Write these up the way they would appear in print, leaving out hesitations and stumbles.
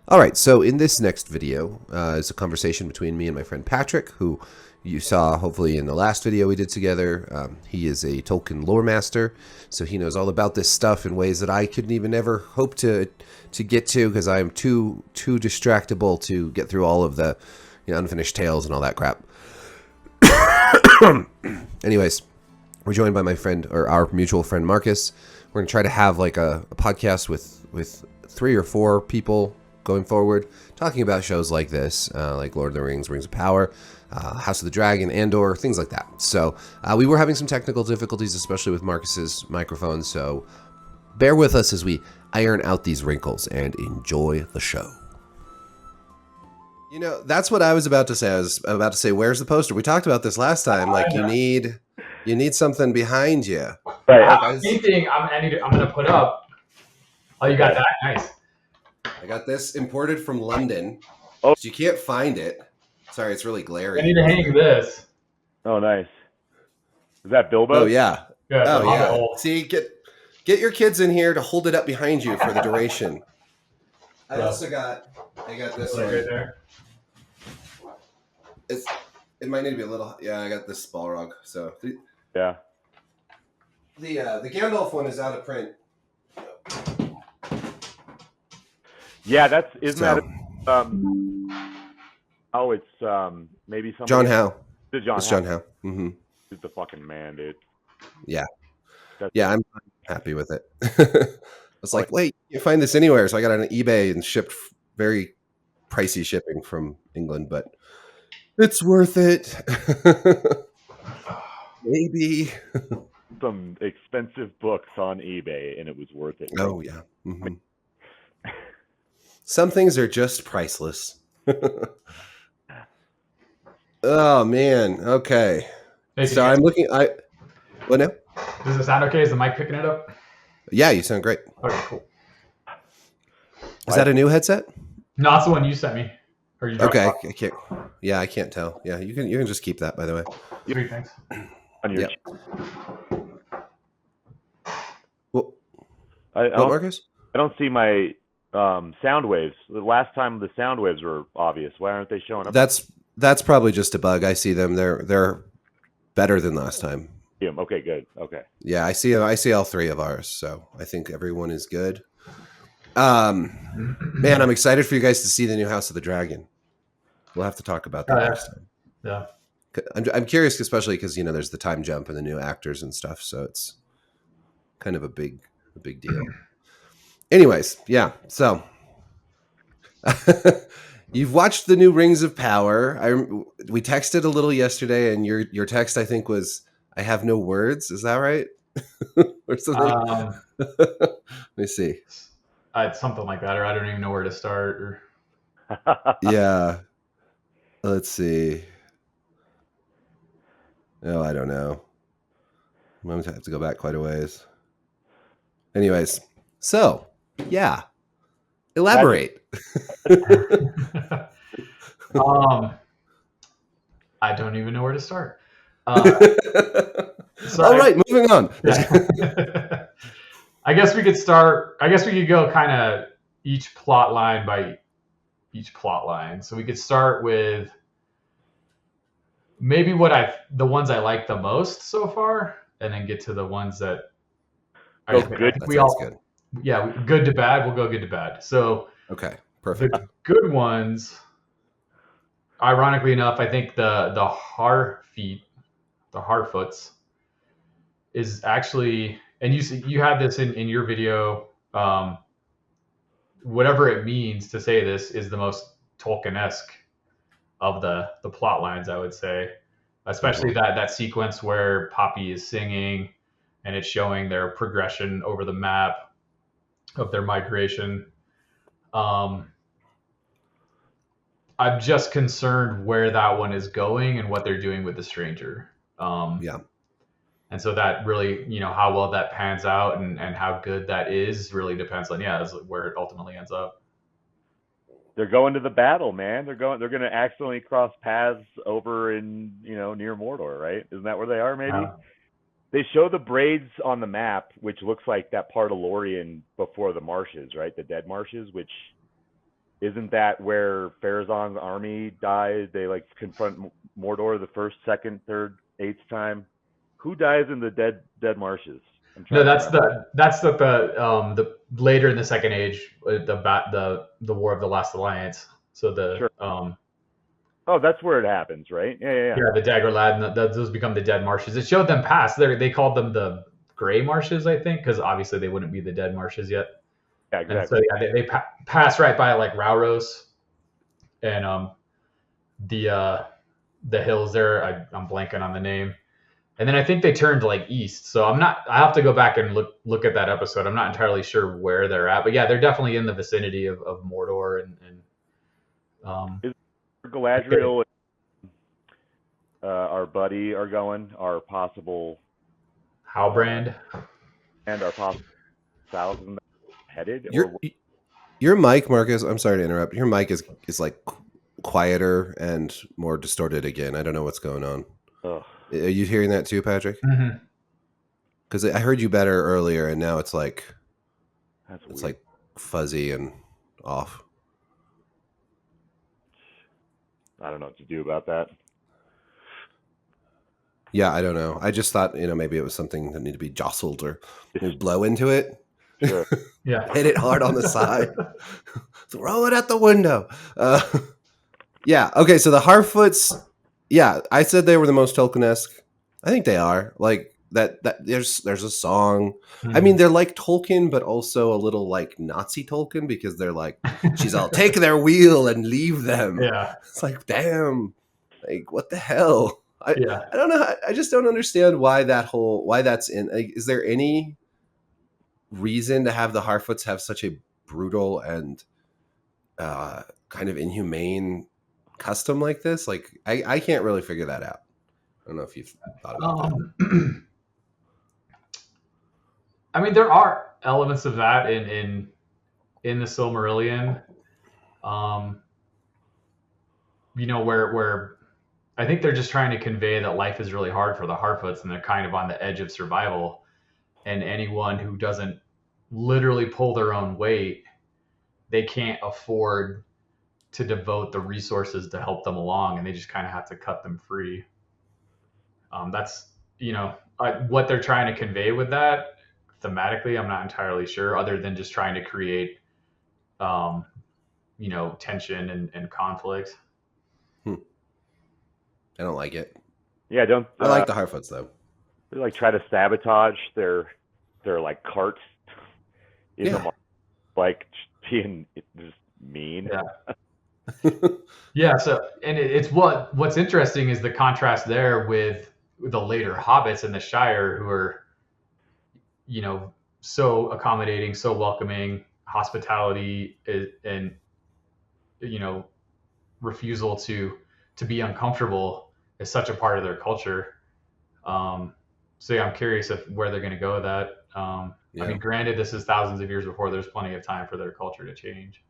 All right, so in this next video is a conversation between me and my friend Patrick, who you saw hopefully in the last video we did together. He is a Tolkien lore master, so he knows all about this stuff in ways that I couldn't even ever hope to get to because I am too distractible to get through all of the unfinished tales and all that crap. Anyways, we're joined by my friend, or our mutual friend Marcus. We're gonna try to have like a podcast with 3 or 4 people going forward, talking about shows like this, like Lord of the Rings, Rings of Power, House of the Dragon, Andor, things like that. So we were having some technical difficulties, especially with Marcus's microphone. So bear with us as we iron out these wrinkles and enjoy the show. You know, that's what I was about to say. I was about to say, where's the poster? We talked about this last time. Like, you need something behind you. Right. Like, Anything I'm gonna put up. Oh, you got that? Nice. I got this imported from London. Oh. So you can't find it. Sorry, it's really glaring. I need to hang this. Oh, nice. Is that Bilbo? Oh yeah. Good. Oh yeah. See, get your kids in here to hold it up behind you for the duration. I got this one. Right there. It might need to be a little. Yeah, I got this Balrog. So Yeah. the Gandalf one is out of print. Yeah, isn't that it's maybe somebody. John Howe. It's John Howe. Mm-hmm. He's the fucking man, dude. Yeah. I'm happy with it. I was like, wait, you find this anywhere? So I got it on eBay and shipped very pricey shipping from England, but it's worth it. Maybe. Some expensive books on eBay, and it was worth it. Right? Oh yeah. Mm-hmm. Some things are just priceless. Oh man. Okay. Hey, So I'm looking. What now? Does it sound okay? Is the mic picking it up? Yeah, you sound great. Okay, cool. Is that a new headset? No, that's the one you sent me. Or you Okay, I can't. Yeah, I can't tell. Yeah, you can just keep that. By the way. Sweet, thanks. On your Well, what, Marcus? I don't see my sound waves. The last time the sound waves were obvious. Why aren't they showing up? That's probably just a bug. I see them. They're better than last time. Okay, good. Okay. Yeah, I see all 3 of ours. So I think everyone is good. Man, I'm excited for you guys to see the new House of the Dragon. We'll have to talk about that next time. Yeah. I'm curious, especially because there's the time jump and the new actors and stuff, so it's kind of a big deal. Anyways, yeah. So you've watched the new Rings of Power. We texted a little yesterday, and your text I think was, "I have no words." Is that right? Or something? Let me see. It's something like that, or I don't even know where to start. Or Yeah. Let's see. Oh, I don't know. I'm going to have to go back quite a ways. Anyways, so, yeah. Elaborate. I don't even know where to start. All right, moving on. Yeah. I guess we could start. I guess we could go kind of each plot line by each plot line. So we could start with maybe the ones I like the most so far, and then get to the ones that Good to bad. We'll go good to bad. So okay, perfect. The good ones, ironically enough, I think the Harfoots is actually, and you had this in your video. Whatever it means to say this is the most Tolkien-esque of the plot lines, I would say, especially that sequence where Poppy is singing and it's showing their progression over the map of their migration. I'm just concerned where that one is going and what they're doing with the stranger. Yeah. And so that really, how well that pans out and how good that is really depends on, where it ultimately ends up. They're going to the battle, man. They're going to accidentally cross paths over in, near Mordor, right? Isn't that where they are, maybe? They show the braids on the map, which looks like that part of Lorien before the marshes, right? The dead marshes, which isn't that where Farazan's army dies? They like confront Mordor the first, second, third, eighth time. Who dies in the dead marshes? I'm No, trying to remember. that's the later in the Second Age, the War of the Last Alliance. So Sure. Oh, that's where it happens, right? Yeah. yeah, the Dagger Lad, and those become the Dead Marshes. It showed them pass. They called them the Gray Marshes, I think, because obviously they wouldn't be the Dead Marshes yet. Yeah, And so exactly. yeah, they pass right by like Rauros and the hills there. I'm blanking on the name. And then I think they turned like east. So I have to go back and look at that episode. I'm not entirely sure where they're at, but yeah, they're definitely in the vicinity of Mordor and Is Galadriel and our buddy are going, our possible Halbrand. and our possible thousand headed? Your mic, Marcus. I'm sorry to interrupt. Your mic is like quieter and more distorted again. I don't know what's going on. Ugh. Are you hearing that too, Patrick? Mm-hmm. Because I heard you better earlier, and now it's like That's it's weird. like fuzzy and off. I don't know what to do about that. Yeah, I don't know. I just thought maybe it was something that needed to be jostled or maybe blow into it. Sure. Yeah. Hit it hard on the side. Throw it at the window. Yeah. Okay. So the Harfoots. Yeah, I said they were the most Tolkien-esque. I think they are. Like that. There's a song. Mm-hmm. I mean, they're like Tolkien, but also a little like Nazi Tolkien because they're like, she's all take their wheel and leave them. Yeah. It's like, damn. Like, what the hell? I don't know. I just don't understand why that's in. Like, is there any reason to have the Harfoots have such a brutal and kind of inhumane custom like this? Like, I can't really figure that out. I don't know if you've thought about that. I mean, there are elements of that in the Silmarillion. Where I think they're just trying to convey that life is really hard for the Harfoots and they're kind of on the edge of survival. And anyone who doesn't literally pull their own weight, they can't afford to devote the resources to help them along, and they just kind of have to cut them free. That's what they're trying to convey with that thematically. I'm not entirely sure, other than just trying to create, tension and conflict. I don't like it. Yeah, don't. I like the Harfoots though. They like try to sabotage their like carts in the market, like being just mean. Yeah. Yeah. So, and it's what's interesting is the contrast there with the later hobbits in the Shire, who are, so accommodating, so welcoming, hospitality, and refusal to be uncomfortable is such a part of their culture. So yeah, I'm curious where they're going to go with that. I mean, granted, this is thousands of years before. There's plenty of time for their culture to change.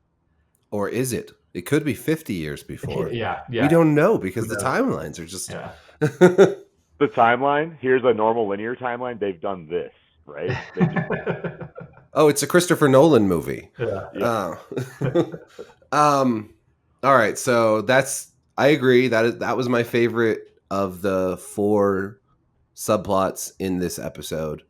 Or is it? It could be 50 years before. Yeah. We don't know because the timelines are just. Yeah. The timeline. Here's a normal linear timeline. They've done this, right? Oh, it's a Christopher Nolan movie. Yeah. All right, so I agree that was my favorite of the 4 subplots in this episode.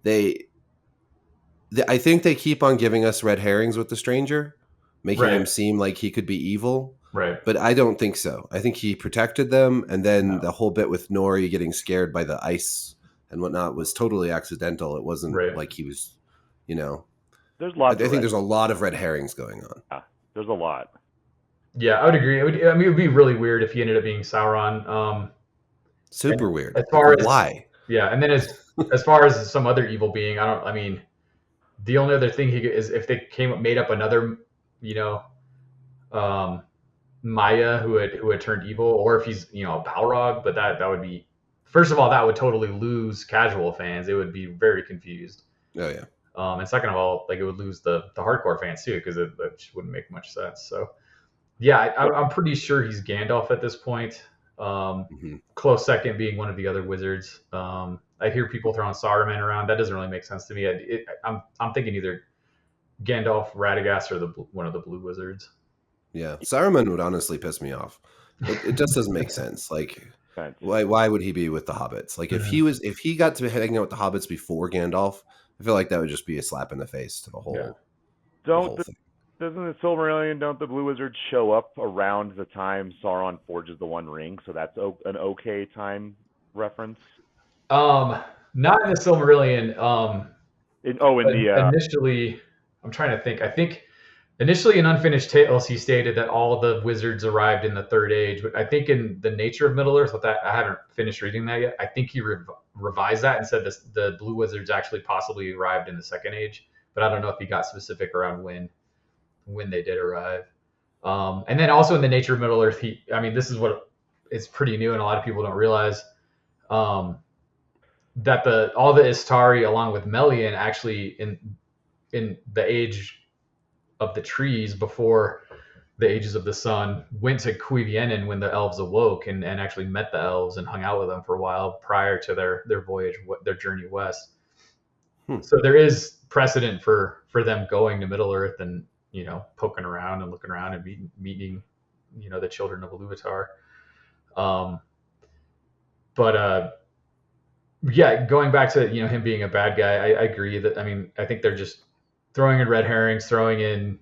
I think they keep on giving us red herrings with the stranger, making him seem like he could be evil. Right. But I don't think so. I think he protected them, and then the whole bit with Nori getting scared by the ice and whatnot was totally accidental. It wasn't like he was, There's lots. I think there's a lot of red herrings going on. Yeah, there's a lot. Yeah, I would agree. It would be really weird if he ended up being Sauron. Super weird. As far as why? Yeah, and then as far as some other evil being, the only other thing is if they made up another, Maya who had turned evil, or if he's a Balrog, but that would be, first of all, that would totally lose casual fans. They would be very confused. Oh yeah. And second of all, like, it would lose the hardcore fans too, because it wouldn't make much sense. So yeah, I'm pretty sure he's Gandalf at this point. Close second being one of the other wizards. I hear people throwing Saruman around. That doesn't really make sense to me. I'm thinking either Gandalf, Radagast, or one of the blue wizards. Yeah, Saruman would honestly piss me off. It just doesn't make sense. Like, why would he be with the hobbits? Like, if he got to hang out with the hobbits before Gandalf, I feel like that would just be a slap in the face to the whole thing. Doesn't the Silmarillion, don't the Blue Wizards show up around the time Sauron forges the One Ring? So that's an okay time reference. Not in the Silmarillion. Initially, I'm trying to think. I think initially in Unfinished Tales, he stated that all the wizards arrived in the Third Age. But I think in the Nature of Middle Earth, I haven't finished reading that yet. I think he revised that and said the Blue Wizards actually possibly arrived in the Second Age. But I don't know if he got specific around when they did arrive. And then also in the Nature of Middle Earth, this is what it's pretty new and a lot of people don't realize. That all the Istari along with Melian actually in the age of the trees before the ages of the sun went to Cuivienen when the elves awoke and actually met the elves and hung out with them for a while prior to their voyage, their journey west. So there is precedent for them going to Middle Earth and poking around and looking around and meeting the children of Iluvatar. Yeah, going back to him being a bad guy, I agree that I think they're just throwing in red herrings, throwing in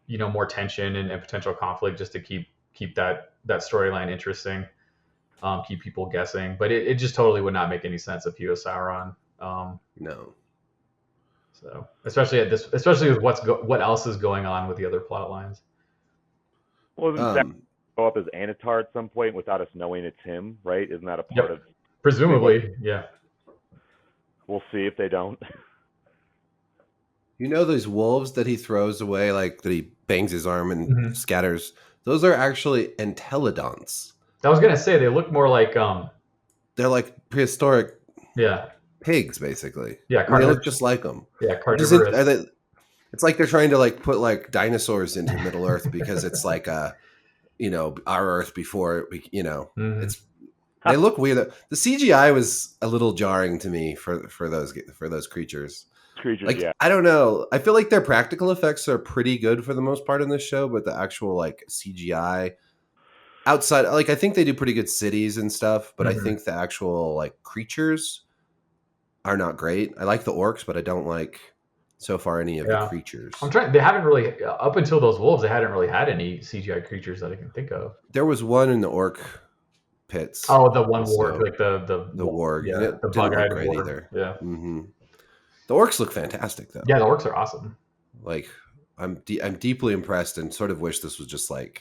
more tension and potential conflict just to keep that storyline interesting, keep people guessing. But it just totally would not make any sense if he was Sauron. No. So especially with what else is going on with the other plot lines. Well, doesn't that go up as Anatar at some point without us knowing it's him, right? Isn't that a part of? Presumably, yeah. We'll see if they don't. Those wolves that he throws away, like that he bangs his arm and scatters? Those are actually entelodonts. I was gonna say they look more like they're like prehistoric pigs, basically. Yeah, they look just like them. Yeah, carnivorous. It's like they're trying to put like dinosaurs into Middle Earth because it's like our Earth before it's. They look weird. The CGI was a little jarring to me for those creatures. I don't know. I feel like their practical effects are pretty good for the most part in this show, but the actual CGI outside, I think they do pretty good cities and stuff, but I think the actual creatures are not great. I like the orcs, but I don't like so far any of the creatures. They haven't really up until those wolves. They hadn't really had any CGI creatures that I can think of. There was one in the orc pits. Oh, the one warg, like the warg. Yeah, it the didn't look great warg. either. Yeah. Mm-hmm. The orcs look fantastic, though. Yeah, the orcs are awesome. I'm deeply impressed, and sort of wish this was just a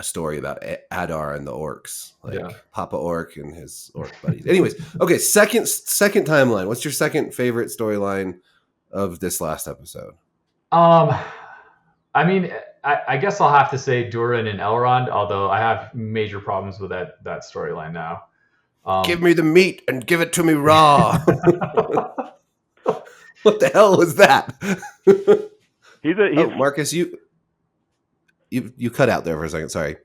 story about Adar and the orcs, Papa Orc and his orc buddies. Anyways, okay, second timeline. What's your second favorite storyline of this last episode? I guess I'll have to say Durin and Elrond, although I have major problems with that storyline now. Give me the meat and give it to me raw. What the hell was that? Marcus, you cut out there for a second. Sorry.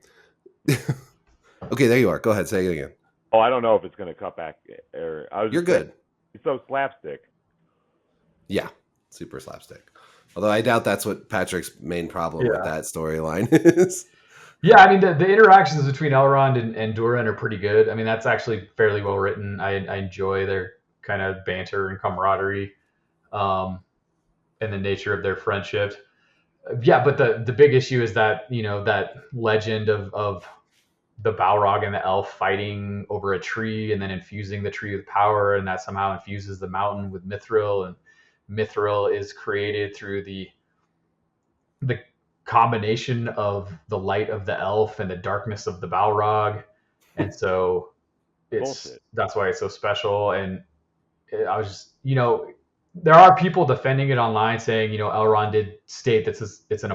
Okay, there you are. Go ahead. Say it again. Oh, I don't know if it's going to cut back. You're good. It's so slapstick. Yeah, super slapstick. Although I doubt that's what Patrick's main problem with that storyline is. Yeah, the interactions between Elrond and Durin are pretty good. That's actually fairly well written. I enjoy their kind of banter and camaraderie, and the nature of their friendship. Yeah, but the big issue is that that legend of the Balrog and the elf fighting over a tree and then infusing the tree with power, and that somehow infuses the mountain with Mithril, and Mithril is created through the combination of the light of the elf and the darkness of the Balrog, and so that's why it's so special. And I was just there are people defending it online saying Elrond did state that it's an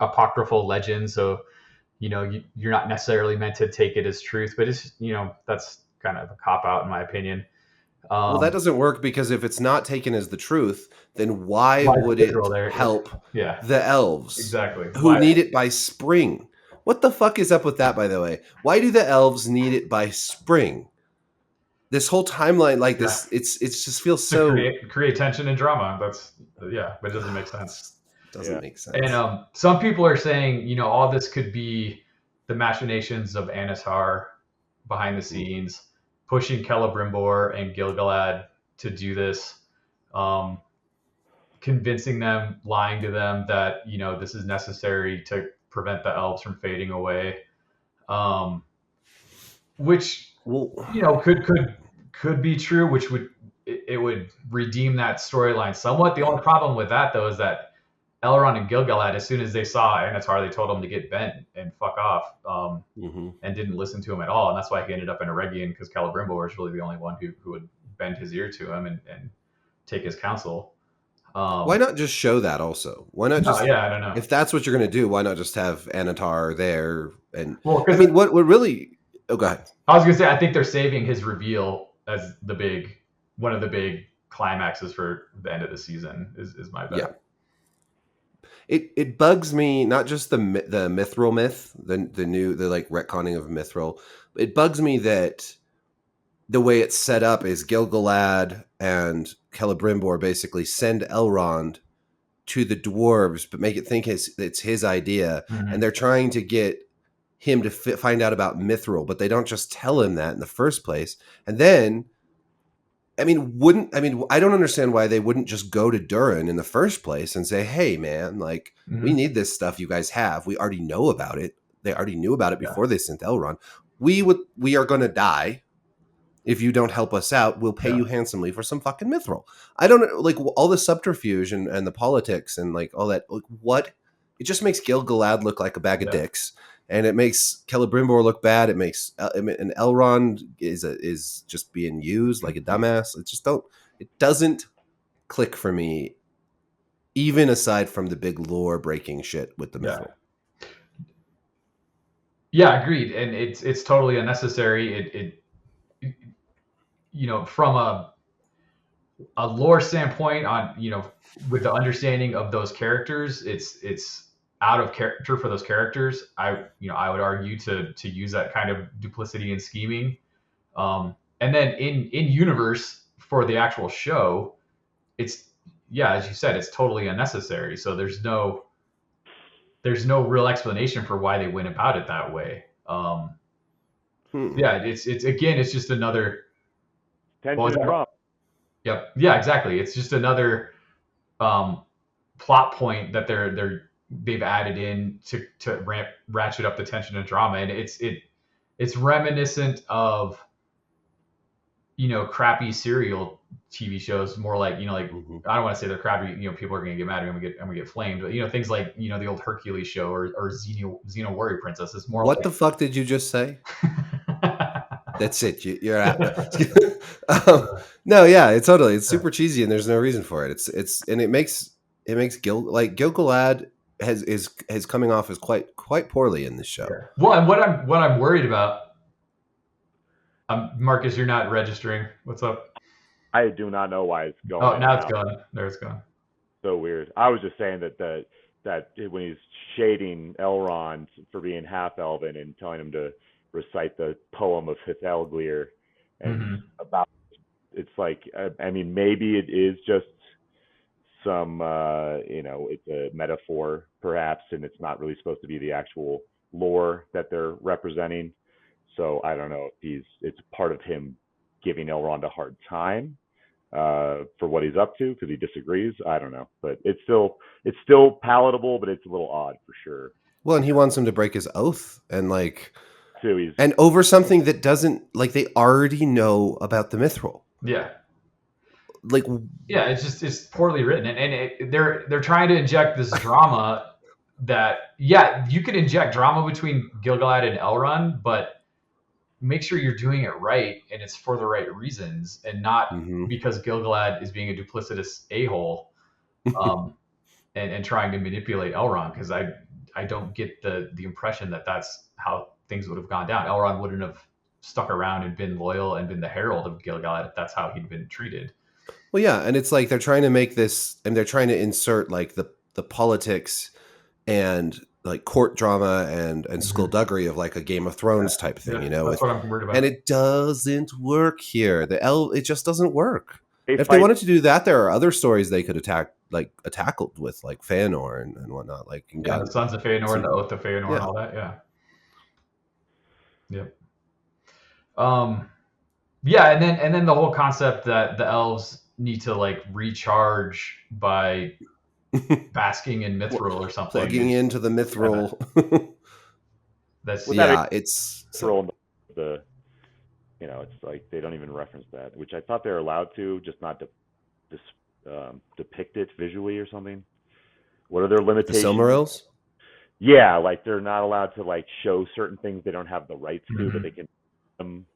apocryphal legend, so you're not necessarily meant to take it as truth, but it's that's kind of a cop out in my opinion. Well, that doesn't work, because if it's not taken as the truth, then why would it help the elves? Exactly. Who need it by spring? What the fuck is up with that, by the way? Why do the elves need it by spring? This whole timeline this, it's just feels so... create tension and drama. But it doesn't make sense. Doesn't make sense. And some people are saying, you know, all this could be the machinations of Anatar behind the scenes, pushing Celebrimbor and Gil-galad to do this, convincing them, lying to them that, you know, this is necessary to prevent the elves from fading away, which, you know, could be true, which would redeem that storyline somewhat. The only problem with that, though, is that Elrond and Gil-galad, as soon as they saw Anatar, they told him to get bent and fuck off, and didn't listen to him at all. And that's why he ended up in Eregion, because Celebrimbor was really the only one who would bend his ear to him and take his counsel. Why not just show that also? Why not just? I don't know. If that's what you're going to do, why not just have Anatar there? And well, I mean, what really? Oh, go ahead. I was going to say, I think they're saving his reveal as one of the big climaxes for the end of the season. Is my bet. Yeah. It bugs me, not just the Mithril myth, the like retconning of Mithril. It bugs me that the way it's set up is Gil-galad and Celebrimbor basically send Elrond to the dwarves, but make it think it's his idea, and they're trying to get him to find out about Mithril, but they don't just tell him that in the first place. And then, I don't understand why they wouldn't just go to Durin in the first place and say, hey, man, like, we need this stuff you guys have. We already know about it. They already knew about it before they sent Elrond. We are going to die. If you don't help us out, we'll pay you handsomely for some fucking Mithril. I don't like all the subterfuge and the politics and like all that. Like, what? It just makes Gil-galad look like a bag of dicks. And it makes Celebrimbor look bad. It makes and Elrond is just being used like a dumbass. It doesn't click for me, even aside from the big lore breaking shit with the Mithril. Yeah, agreed. And it's totally unnecessary. It you know, from a lore standpoint, on, you know, with the understanding of those characters, it's out of character for those characters. I would argue to use that kind of duplicity and scheming, and then in universe for the actual show, it's as you said, it's totally unnecessary. So there's no real explanation for why they went about it that way. It's just another drop. Yep. Yeah, exactly. It's just another plot point that they've added in to ratchet up the tension and drama, and it's reminiscent of, you know, crappy serial TV shows, more like, you know, like I don't want to say they're crappy, you know, people are gonna get mad, I'm gonna get flamed, but, you know, things like, you know, the old Hercules show or Xena Warrior Princess. It's more what like, the fuck did you just say? That's it. You're out. No, yeah, it's super cheesy and there's no reason for it. It makes Gil-galad is coming off as quite poorly in this show. Yeah. Well, and what I'm worried about, Marcus, you're not registering. What's up? I do not know why it's going. Oh, now it's gone. There it's gone. So weird. I was just saying that when he's shading Elrond for being half elven and telling him to recite the poem of Hithelglir, and about, it's like, I mean, maybe it is just some it's a metaphor perhaps, and it's not really supposed to be the actual lore that they're representing. So I don't know if it's part of him giving Elrond a hard time for what he's up to because he disagrees. I don't know, but it's still palatable, but it's a little odd for sure. Well, and he wants him to break his oath and and over something that doesn't, like, they already know about the Mithril. Yeah. Like, yeah, it's poorly written, and they're trying to inject this drama that, you could inject drama between Gil-galad and Elrond, but make sure you're doing it right and it's for the right reasons, and not because Gil-galad is being a duplicitous a-hole and trying to manipulate Elrond, because I don't get the impression that that's how things would have gone down. Elrond wouldn't have stuck around and been loyal and been the herald of Gil-galad if that's how he'd been treated. Well, yeah, and it's like they're trying to make this, and they're trying to insert like the politics and like court drama and skullduggery of like a Game of Thrones type thing, you know. That's what I'm worried about. And it doesn't work here. It just doesn't work. If they wanted to do that, there are other stories they could tackled with, like Fëanor and whatnot. Like the Sons of Fëanor and the Oath of Fëanor and all that. Yeah. Yep. Yeah, and then the whole concept that the elves need to like recharge by basking in mithril or something. Plugging into the mithril. That's it's mithril. It's like they don't even reference that, which I thought they were allowed to, just not to depict it visually or something. What are their limitations? The Silmarils? Yeah, like they're not allowed to like show certain things they don't have the rights to, but they can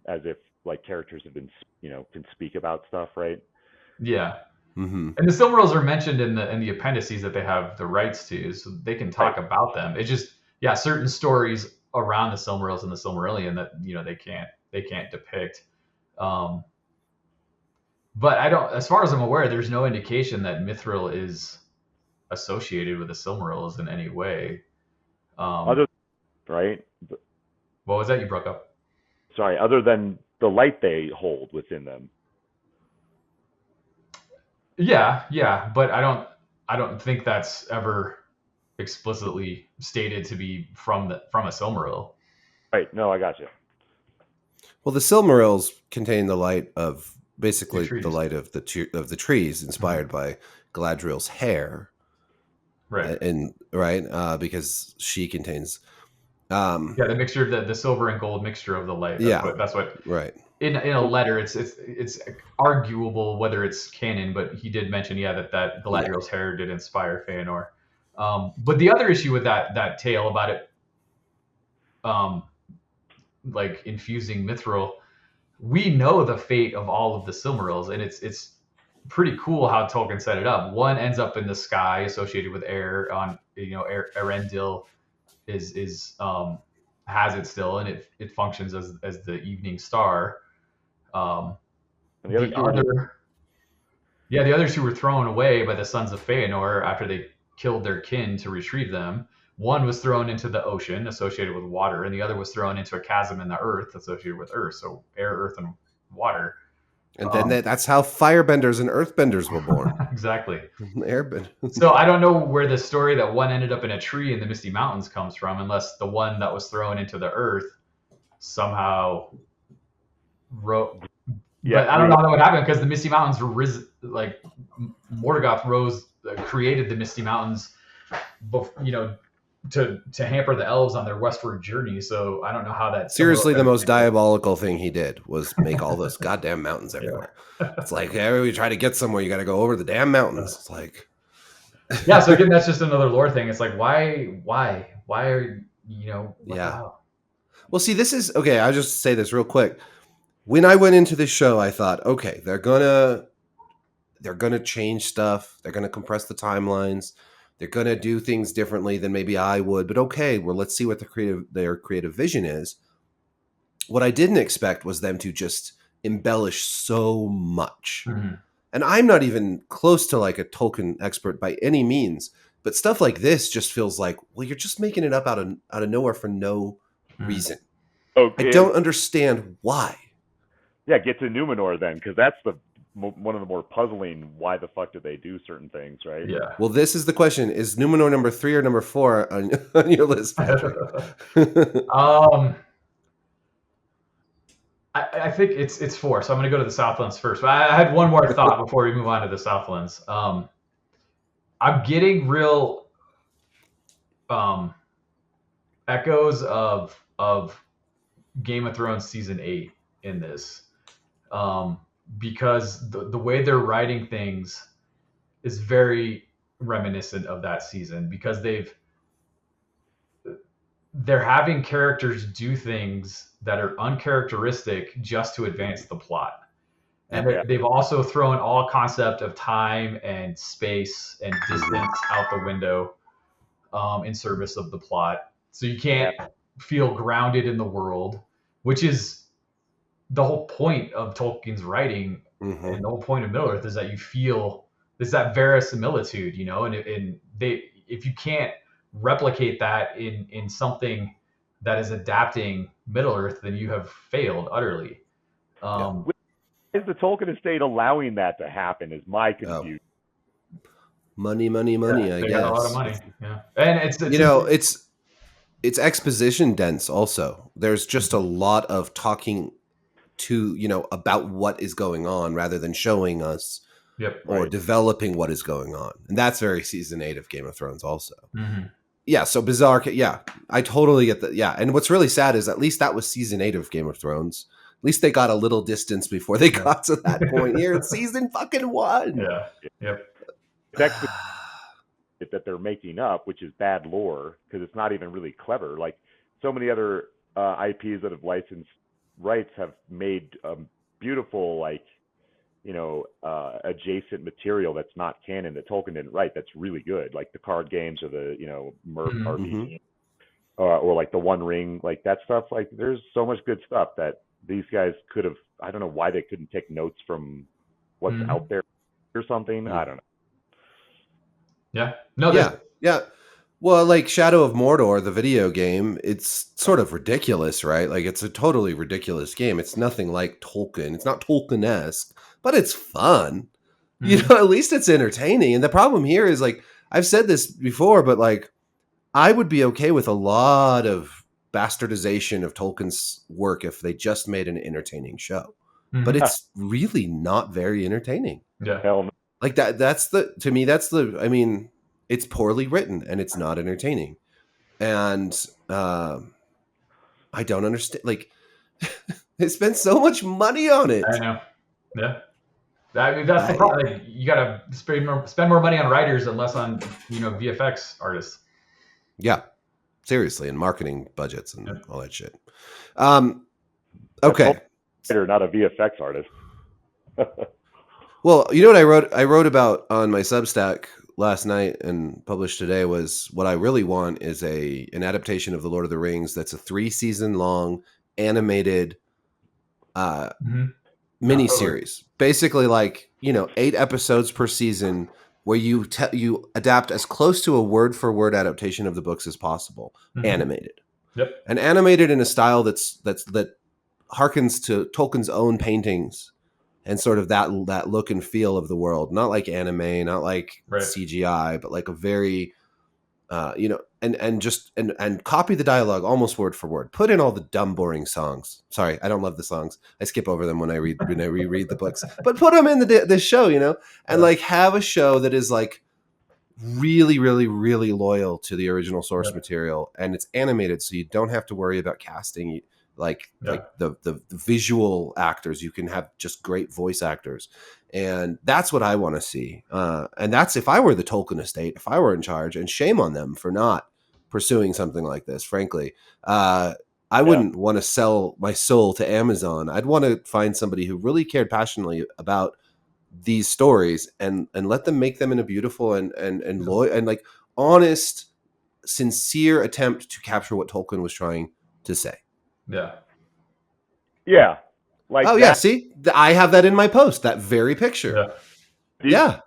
as if like characters have been, can speak about stuff, right? Yeah. Mm-hmm. And the Silmarils are mentioned in the appendices that they have the rights to, so they can talk about them. It's just certain stories around the Silmarils and the Silmarillion that they can't depict. But I don't, as far as I'm aware, there's no indication that mithril is associated with the Silmarils in any way. Right? What was that you broke up? Sorry, other than the light they hold within them. Yeah, but I don't think that's ever explicitly stated to be from a Silmaril. Right. No, I got you. Well, the Silmarils contain the light of basically the light of the trees, inspired by Galadriel's hair, right? Because she contains the mixture of the silver and gold mixture of the light. That's what right. In a letter, it's arguable whether it's canon, but he did mention that Galadriel's hair did inspire Fëanor. But the other issue with that tale about it, like infusing mithril, we know the fate of all of the Silmarils, and it's pretty cool how Tolkien set it up. One ends up in the sky associated with air on Erendil is has it still, and it functions as the evening star. And the other two were thrown away by the Sons of Fëanor after they killed their kin to retrieve them. One was thrown into the ocean associated with water, and the other was thrown into a chasm in the earth associated with earth. So air, earth, and water. And then that's how firebenders and earthbenders were born. Exactly. Airbenders. So I don't know where the story that one ended up in a tree in the Misty Mountains comes from, unless the one that was thrown into the earth somehow wrote. Yeah, but I don't know how that would happen, because the Misty Mountains Morgoth created the Misty Mountains, to hamper the elves on their westward journey. So I don't know how that. Seriously, the most diabolical thing he did was make all those goddamn mountains everywhere. It's like every we try to get somewhere, you got to go over the damn mountains. It's like, So again, that's just another lore thing. It's like, why are what the hell? Well, see, this is okay. I'll just say this real quick. When I went into this show, I thought, okay, they're gonna change stuff. They're gonna compress the timelines. They're gonna do things differently than maybe I would. But okay, well, let's see what their creative vision is. What I didn't expect was them to just embellish so much. Mm-hmm. And I'm not even close to like a Tolkien expert by any means. But stuff like this just feels like, well, you're just making it up out of nowhere for no reason. Okay. I don't understand why. Yeah, get to Numenor then, because that's one of the more puzzling. Why the fuck did they do certain things, right? Yeah. Well, this is the question: is Numenor number 3 or number 4 on your list, Patrick? I think it's 4. So I'm going to go to the Southlands first. But I had one more thought before we move on to the Southlands. I'm getting real echoes of Game of Thrones season 8 in this. Because the way they're writing things is very reminiscent of that season, because they're having characters do things that are uncharacteristic just to advance the plot. And they've also thrown all concept of time and space and distance out the window in service of the plot. So you can't feel grounded in the world, which is the whole point of Tolkien's writing. And the whole point of Middle-earth is that you feel there's that verisimilitude, and if you can't replicate that in something that is adapting Middle-earth, then you have failed utterly. I is the Tolkien estate allowing that to happen? Is my confusion. Money, I they guess. got a lot of money. Yeah, and it's it's exposition dense. Also, there's just a lot of talking to about what is going on rather than showing us or developing what is going on, and that's very season 8 of Game of Thrones. Also, yeah. So bizarre. Yeah, I totally get that. Yeah, and what's really sad is at least that was season 8 of Game of Thrones. At least they got a little distance before they got to that point. Here, it's season fucking 1. Yeah. Yep. That they're making up, which is bad lore because it's not even really clever. Like so many other IPs that have licensed rights have made beautiful, like adjacent material that's not canon that Tolkien didn't write. That's really good, like the card games or the Merc RPG, or like the One Ring, like that stuff. Like there's so much good stuff that these guys could have. I don't know why they couldn't take notes from what's out there or something. I don't know. Yeah. No. Yeah. Well, like Shadow of Mordor, the video game, it's sort of ridiculous, right? Like it's a totally ridiculous game. It's nothing like Tolkien. It's not Tolkien-esque, but it's fun. At least it's entertaining. And the problem here is, like, I've said this before, but like I would be okay with a lot of bastardization of Tolkien's work if they just made an entertaining show. But it's really not very entertaining. Yeah. Hell no. Like to me, I mean, it's poorly written and it's not entertaining. And I don't understand. Like, they spent so much money on it. I know. Yeah. I mean, that's the problem. Like, you got to spend more money on writers and less on, VFX artists. Yeah. Seriously. And marketing budgets and all that shit. Okay. Not a VFX artist. Well, you know what I wrote? I wrote about on my Substack last night and published today was what I really want is an adaptation of The Lord of the Rings that's a 3-season long animated miniseries. Basically, like 8 episodes per season, where you adapt as close to a word for word adaptation of the books as possible, animated. Yep. And animated in a style that harkens to Tolkien's own paintings. And sort of that look and feel of the world, not like anime, not like CGI, but like a very, and copy the dialogue almost word for word. Put in all the dumb, boring songs. Sorry, I don't love the songs. I skip over them when I reread the books. But put them in the show, and like have a show that is like really, really, really loyal to the original source material, and it's animated, so you don't have to worry about casting. Like the visual actors, you can have just great voice actors, and that's what I want to see. And that's if I were the Tolkien estate, if I were in charge, and shame on them for not pursuing something like this. Frankly, I wouldn't want to sell my soul to Amazon. I'd want to find somebody who really cared passionately about these stories and let them make them in a beautiful and loyal and like honest, sincere attempt to capture what Tolkien was trying to say. Yeah. Like yeah. See, I have that in my post. That very picture. Yeah.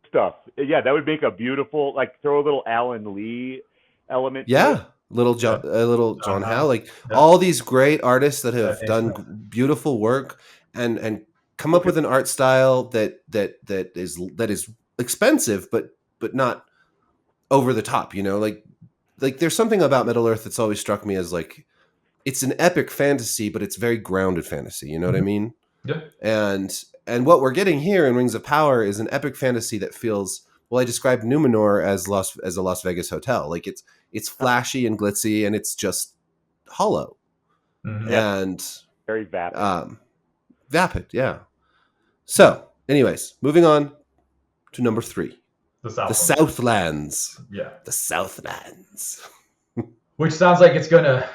Stuff. Yeah, that would make a beautiful. Like throw a little Alan Lee element. Yeah. Little John Howe. Like all these great artists that have done beautiful work and come up with an art style that is expensive, but not over the top. Like there's something about Middle Earth that's always struck me as like. It's an epic fantasy, but it's very grounded fantasy. You know what I mean? Yeah. And what we're getting here in Rings of Power is an epic fantasy that feels. Well, I described Numenor as a Las Vegas hotel. Like it's flashy and glitzy, and it's just hollow. And very vapid. Vapid, yeah. So, anyways, moving on to number 3, the Southlands. Yeah, the Southlands. Which sounds like it's gonna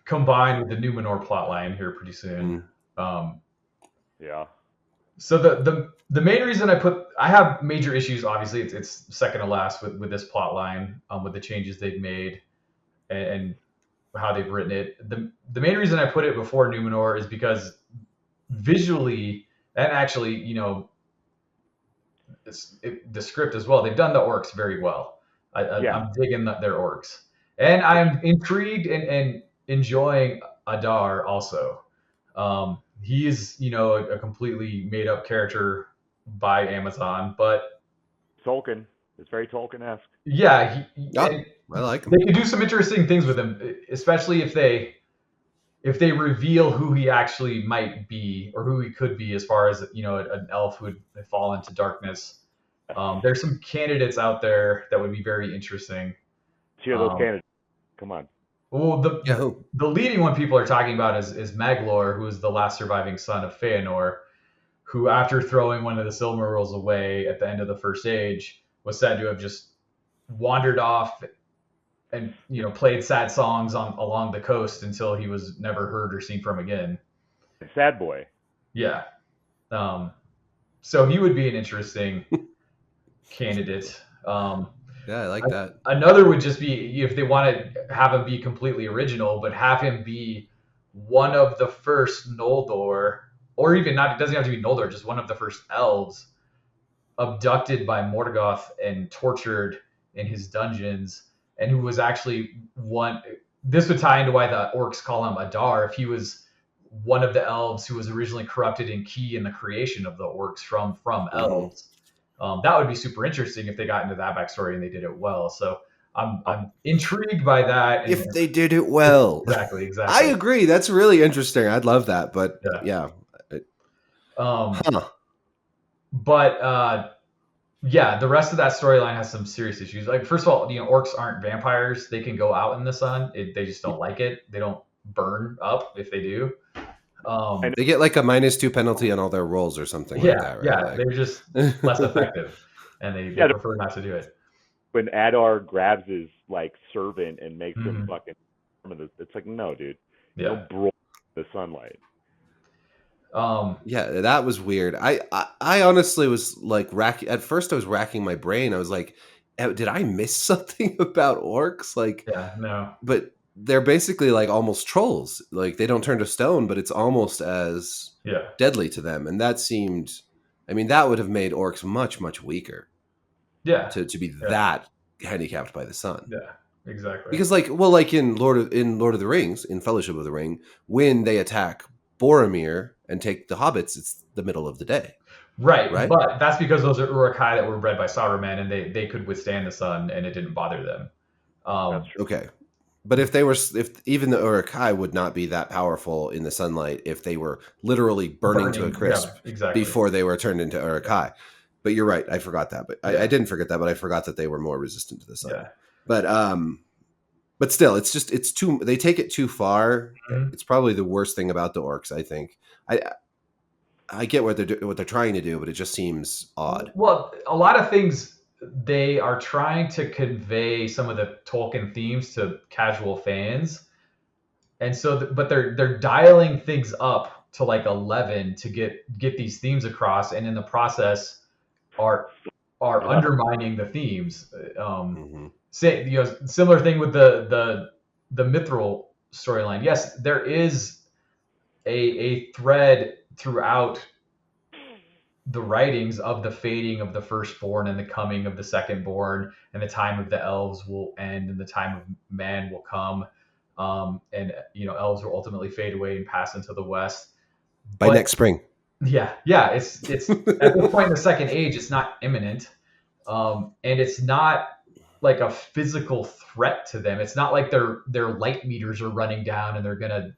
combine with the Numenor plotline here pretty soon. Yeah. So the main reason I have major issues, obviously it's second to last with this plotline, with the changes they've made and how they've written it. The main reason I put it before Numenor is because visually and actually, the script as well, they've done the orcs very well. I'm digging their orcs. And I'm intrigued and enjoying Adar also. he is, a completely made up character by Amazon, but Tolkien. It's very Tolkien-esque. yeah, Yeah, and I like him. they could do some interesting things with him, especially if they reveal who he actually might be or who he could be, as far as an elf who would fall into darkness. There's some candidates out there that would be very interesting. Cheer those Um, candidates. Come on. well, Yeah, the leading one people are talking about is Maglor, who is the last surviving son of Feanor, who, after throwing one of the Silmarils away at the end of the First Age, was said to have just wandered off and played sad songs along the coast until he was never heard or seen from again. Sad boy. Yeah. So he would be an interesting candidate. yeah, I like that. Another would just be, if they want to have him be completely original, but have him be one of the first Noldor, or even not. It doesn't have to be Noldor, just one of the first elves abducted by Morgoth and tortured in his dungeons, and who was actually one. This would tie into why the orcs call him Adar. If he was one of the elves who was originally corrupted and key in the creation of the orcs from elves, that would be super interesting if they got into that backstory and they did it well. So I'm intrigued by that. And, If they did it well. exactly. I agree. That's really interesting. I'd love that. But yeah. But yeah, the rest of that storyline has some serious issues. Like, first of all, orcs aren't vampires. They can go out in the sun. They just don't like it. They don't burn up if they do. They get like a -2 penalty on all their rolls or something like that, right? Yeah, like... they're just less effective, and they prefer not to do it. When Adar grabs his servant and makes him fucking, it's like, no, dude, don't brawl in the sunlight. Yeah, that was weird. I honestly was like at first I was racking my brain. I was like, did I miss something about orcs? Like, yeah, no. But they're basically like almost trolls. Like, they don't turn to stone, but it's almost as deadly to them. And that seemed, that would have made orcs much, much weaker. Yeah. To be that handicapped by the sun. Yeah, exactly. Because like in Lord of the Rings, in Fellowship of the Ring, when they attack Boromir and take the hobbits, it's the middle of the day. Right. But that's because those are Uruk-hai that were bred by Saruman, and they could withstand the sun, and it didn't bother them. Okay. But if even the Uruk-hai would not be that powerful in the sunlight if they were literally burning to a crisp before they were turned into Uruk-hai. But you're right. I forgot that. But I didn't forget that, but I forgot that they were more resistant to the sun. Yeah. But still, it's too. They take it too far. Mm-hmm. It's probably the worst thing about the orcs. I think. I get what they're trying to do, but it just seems odd. Well, a lot of things they are trying to convey some of the Tolkien themes to casual fans, and so but they're dialing things up to 11 to get these themes across, and in the process are undermining the themes. Say similar thing with the Mithril storyline. Yes, there is a thread throughout the writings of the fading of the firstborn and the coming of the secondborn, and the time of the elves will end and the time of man will come, and elves will ultimately fade away and pass into the west by next spring. Yeah, it's at this point in the second age, it's not imminent, and it's not like a physical threat to them. It's not like their light meters are running down and they're gonna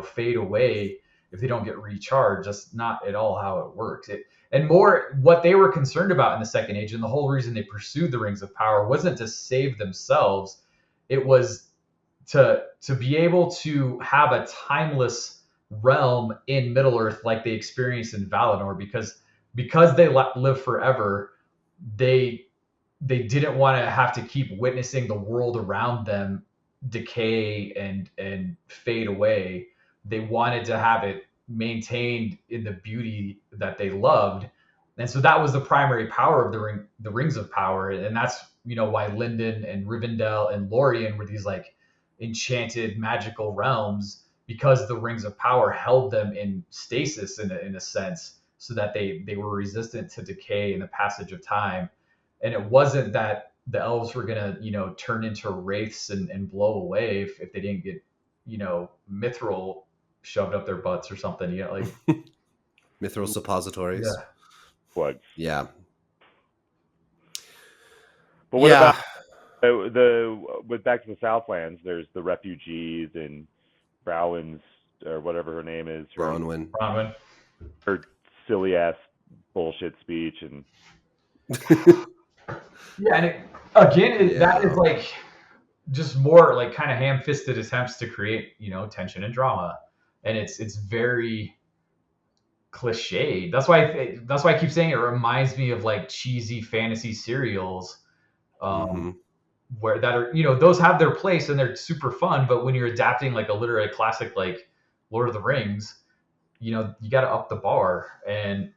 fade away if they don't get recharged. That's not at all how it works. And more, what they were concerned about in the second age, and the whole reason they pursued the rings of power, wasn't to save themselves. It was to be able to have a timeless realm in Middle Earth like they experienced in Valinor, because they live forever. They didn't want to have to keep witnessing the world around them decay and fade away. They wanted to have it maintained in the beauty that they loved, and so that was the primary power of the rings of power. And that's why Lindon and Rivendell and Lorien were these enchanted magical realms, because the rings of power held them in stasis in a sense, so that they were resistant to decay and the passage of time. And it wasn't that the elves were gonna turn into wraiths and blow away if they didn't get mithril shoved up their butts or something. You know, like Mithril suppositories. yeah. What? Yeah. But what about with Back to the Southlands? There's the refugees and Browns or whatever her name is. Bronwyn. Her silly ass bullshit speech and Yeah, and that is like just more like kind of ham-fisted attempts to create, you know, tension and drama, and it's very cliche. That's why I keep saying it reminds me of like cheesy fantasy serials, where that are, you know, those have their place and they're super fun, but when you're adapting like a literary classic like Lord of the Rings, you know, you got to up the bar and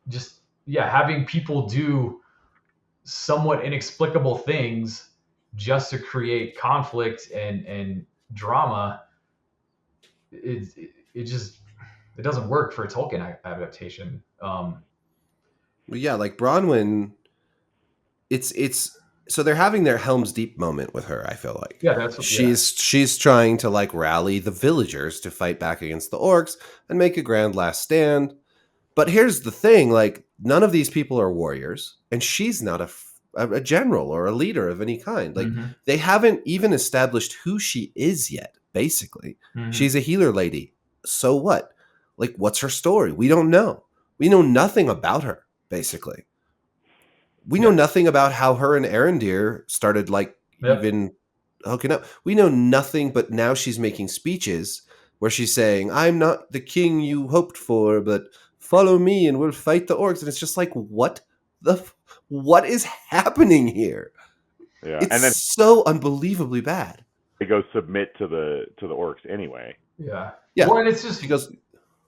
just having people do somewhat inexplicable things just to create conflict and drama. It just it doesn't work for a Tolkien adaptation. Yeah, like Bronwyn, it's so they're having their Helm's Deep moment with her. I feel like she's trying to like rally the villagers to fight back against the orcs and make a grand last stand. But here's the thing: like none of these people are warriors, and she's not a general or a leader of any kind. Like they haven't even established who she is yet. Basically, she's a healer lady. So what? Like, what's her story? We don't know. We know nothing about her. Basically, we know nothing about how her and Arendir started. Like even hooking up. We know nothing. But now she's making speeches where she's saying, "I'm not the king you hoped for, but follow me and we'll fight the orcs." And it's just like, what is happening here? Yeah, it's and then so unbelievably bad. They go submit to the orcs anyway. Yeah. Well, and it's just she goes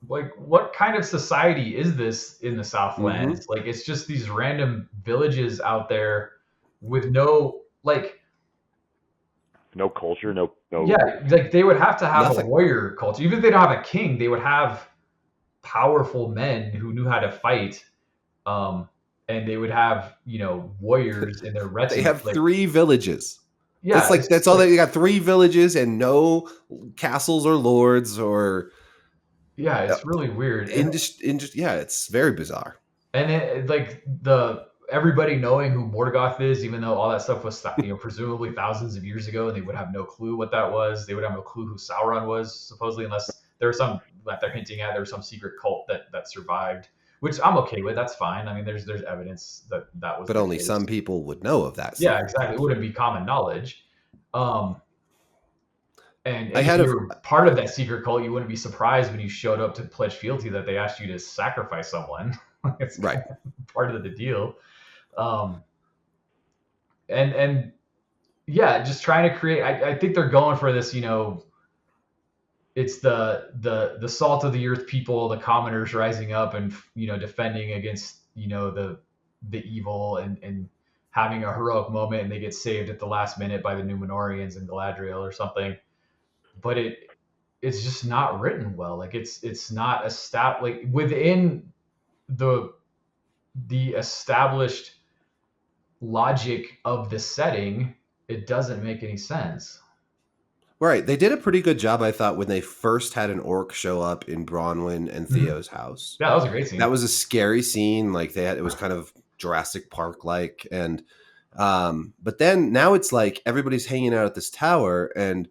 like, what kind of society is this in the Southlands? Like, it's just these random villages out there with no culture, no. Yeah, like they would have to have nothing. A warrior culture. Even if they don't have a king, they would have powerful men who knew how to fight. And they would have, you know, warriors in their retinue. They have 3 villages. Yeah, that's all. They got 3 villages and no castles or lords or. Yeah, it's really weird. It's very bizarre. And everybody knowing who Morgoth is, even though all that stuff was, you know, presumably thousands of years ago, and they would have no clue what that was. They would have no clue who Sauron was, supposedly, unless there was some that they're hinting at. There was some secret cult that survived, which I'm okay with. That's fine. I mean, there's evidence that was. But only some people would know of that. Yeah, exactly. It wouldn't be common knowledge. And I if you were part of that secret cult, you wouldn't be surprised when you showed up to pledge fealty that they asked you to sacrifice someone. It's right. Part of the deal. And yeah, just trying to create. I think they're going for this. You know, it's the salt of the earth people, the commoners rising up and, you know, defending against, you know, the evil and having a heroic moment, and they get saved at the last minute by the Númenóreans in Galadriel or something. But it's just not written well. Like it's not like within the established logic of the setting, it doesn't make any sense. Right. They did a pretty good job, I thought, when they first had an orc show up in Bronwyn and Theo's house. Yeah, that was a great scene. That was a scary scene. Like it was kind of Jurassic Park like, and but then now it's like everybody's hanging out at this tower and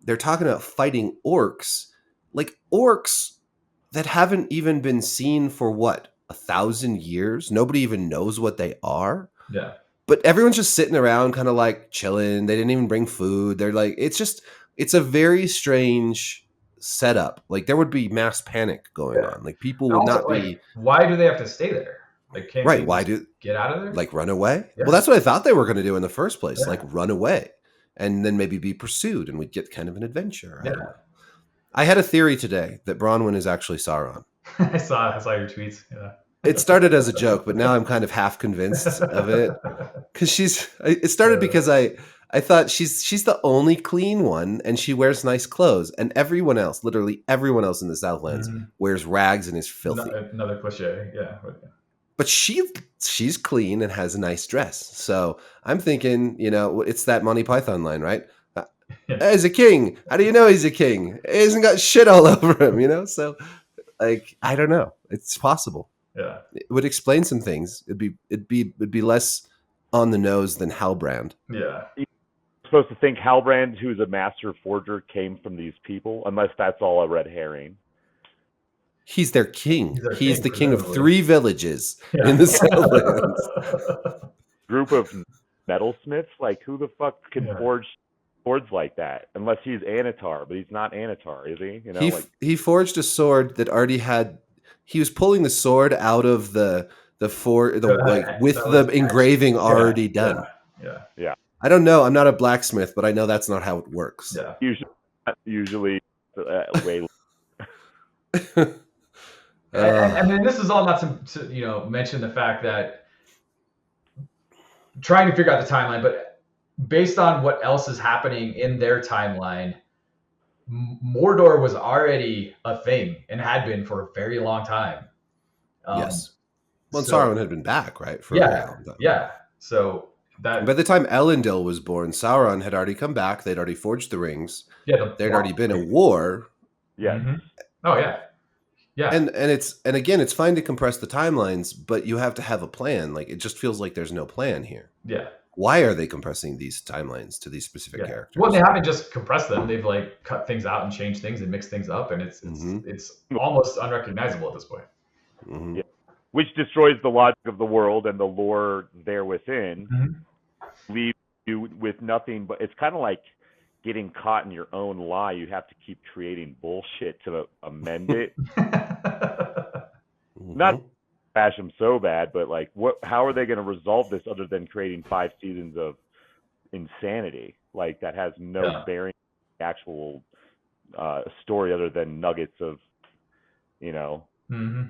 they're talking about fighting orcs, like orcs that haven't even been seen for 1,000 years. Nobody even knows what they are. Yeah. But everyone's just sitting around kind of like chilling. They didn't even bring food. They're like, it's a very strange setup. Like there would be mass panic going on. Like people would not be. Why do they have to stay there? Like, can't right? Why do get out of there? Like run away? Yeah. Well, that's what I thought they were going to do in the first place. Yeah. Like run away, and then maybe be pursued, and we'd get kind of an adventure. Yeah. I had a theory today that Bronwyn is actually Sauron. I saw your tweets. Yeah. It started as a joke, but now I'm kind of half convinced of it. Because it started because I thought she's the only clean one, and she wears nice clothes, and everyone else, literally everyone else in the Southlands, wears rags and is filthy. Another cliche, yeah. But she's clean and has a nice dress. So I'm thinking, you know, it's that Monty Python line, right? As a king, how do you know he's a king? He hasn't got shit all over him, you know. So, like, I don't know. It's possible. Yeah. It would explain some things. It'd be less on the nose than Halbrand. Yeah. You're supposed to think Halbrand, who's a master forger, came from these people, unless that's all a red herring. He's their king. He's their He's king, the king of presumably. 3 villages Yeah. in the Southlands. Group of metalsmiths, like who the fuck can Yeah. forge swords like that? Unless he's Anatar, but he's not Anatar, is he? You know, He forged a sword that already had. He was pulling the sword out of the like with That the was engraving already done. Yeah. I don't know. I'm not a blacksmith, but I know that's not how it works. Yeah. usually way. And then this is all not to mention the fact that trying to figure out the timeline, but based on what else is happening in their timeline, Mordor was already a thing and had been for a very long time. Yes. Well, Sauron had been back, right? For a very long time. Yeah. So that by the time Elendil was born, Sauron had already come back. They'd already forged the rings. Yeah. There'd already been a war. Yeah. Mm-hmm. Oh yeah. Yeah. And again, it's fine to compress the timelines, but you have to have a plan. Like, it just feels like there's no plan here. Yeah. Why are they compressing these timelines to these specific characters? Well, they haven't just compressed them. They've like cut things out and changed things and mixed things up, and it's almost unrecognizable at this point. Mm-hmm. Yeah. Which destroys the logic of the world and the lore there within. Mm-hmm. Leaves you with nothing but it's kind of like getting caught in your own lie. You have to keep creating bullshit to amend it. Mm-hmm. Not bash them so bad, but like, how are they going to resolve this other than creating 5 seasons of insanity? Like, that has no bearing on the actual story other than nuggets of, mm-hmm.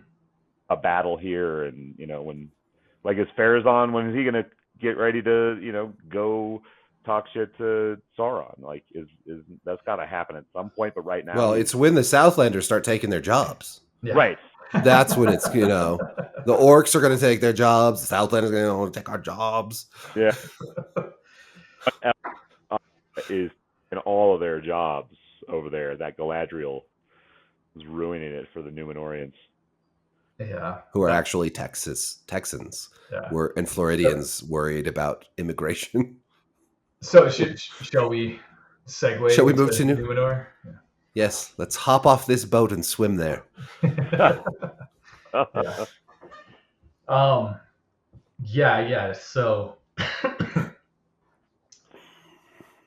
a battle here. And, when, like, is Farazan, when is he going to get ready to, go talk shit to Sauron? Like, is that's got to happen at some point, but right now. Well, it's when the Southlanders start taking their jobs. Yeah. Right. That's when it's, the orcs are going to take their jobs. The Southlanders are going to take our jobs. Yeah. Is in all of their jobs over there, that Galadriel is ruining it for the Numenorians. Yeah. Who are actually Texans. Yeah. And Floridians worried about immigration. So shall we segue? Shall we move to Numenor? Yeah. Yes, let's hop off this boat and swim there. Yeah. So,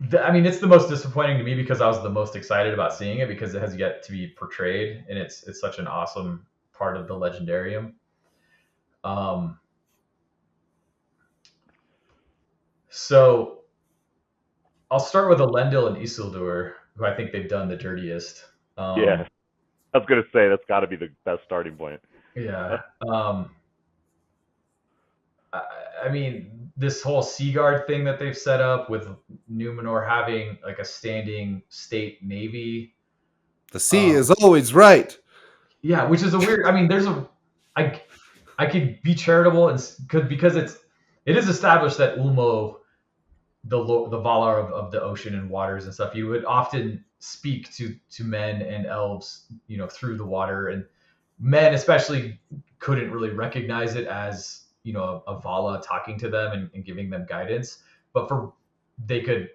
it's the most disappointing to me because I was the most excited about seeing it because it has yet to be portrayed, and it's such an awesome part of the Legendarium. So I'll start with Elendil and Isildur, who I think they've done the dirtiest. Yeah, I was gonna say that's got to be the best starting point. Yeah. This whole Seaguard thing that they've set up with Numenor having like a standing state navy. The sea is always right. Yeah, which is a weird. I could be charitable and because it is established that Ulmo, the Valar of the ocean and waters and stuff, you would often speak to men and elves, through the water, and men especially couldn't really recognize it as a Vala talking to them and giving them guidance, but they could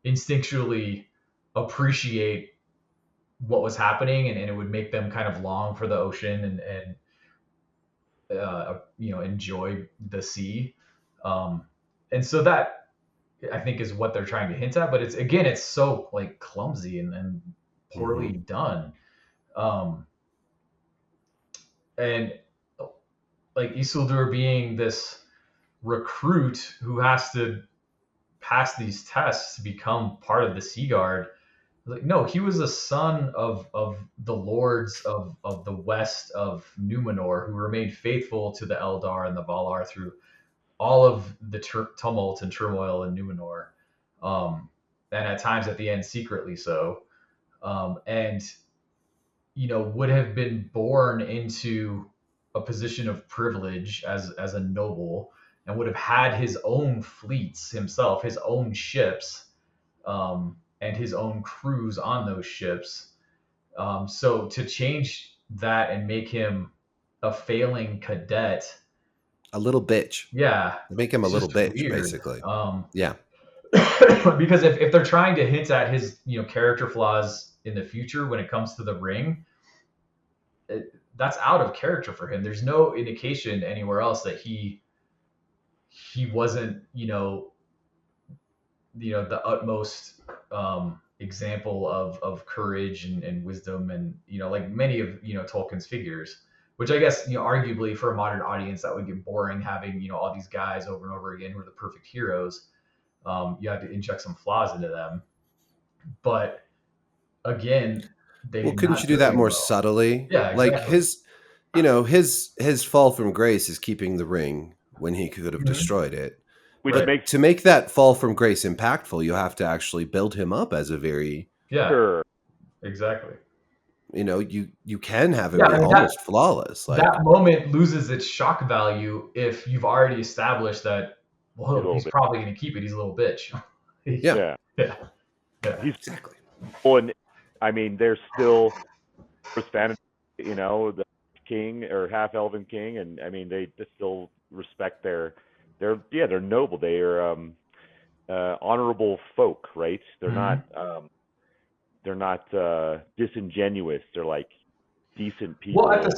instinctually appreciate what was happening, and it would make them kind of long for the ocean and enjoy the sea, and so that I think is what they're trying to hint at, but it's so like clumsy and poorly done, and like Isildur being this recruit who has to pass these tests to become part of the Sea Guard. Like, no, he was a son of the lords of the west of Numenor who remained faithful to the Eldar and the Valar through all of the tumult and turmoil in Numenor, and at times at the end secretly so, and would have been born into a position of privilege as a noble, and would have had his own fleets himself, his own ships, and his own crews on those ships. So to change that and make him a failing cadet, A little bitch. yeah, Make him a it's little just bitch, weird. basically. Yeah. Because if they're trying to hint at his character flaws in the future when it comes to the ring, that's out of character for him. There's no indication anywhere else that he wasn't the utmost example of courage and wisdom, and like many of Tolkien's figures, which I guess arguably for a modern audience that would get boring, having all these guys over and over again who are the perfect heroes. You have to inject some flaws into them, but again, they Well, did couldn't not you do do that it more well. subtly? Yeah, Like exactly. his fall from grace is keeping the ring when he could have Mhm. destroyed it. Which But makes to make that fall from grace impactful, you have to actually build him up as a very, Yeah, sure. exactly. you can have him Yeah, be I mean that almost flawless. Like, that moment loses its shock value if you've already established that, He's a well, little he's bit. probably going to keep it. He's a little bitch. yeah, Yeah. Yeah, yeah. He's exactly. and I mean, there's still fantasy, the king or half elven king, and I mean they just still respect they're noble. They are honorable folk, right? They're Mhm. not disingenuous. They're like decent Well, people.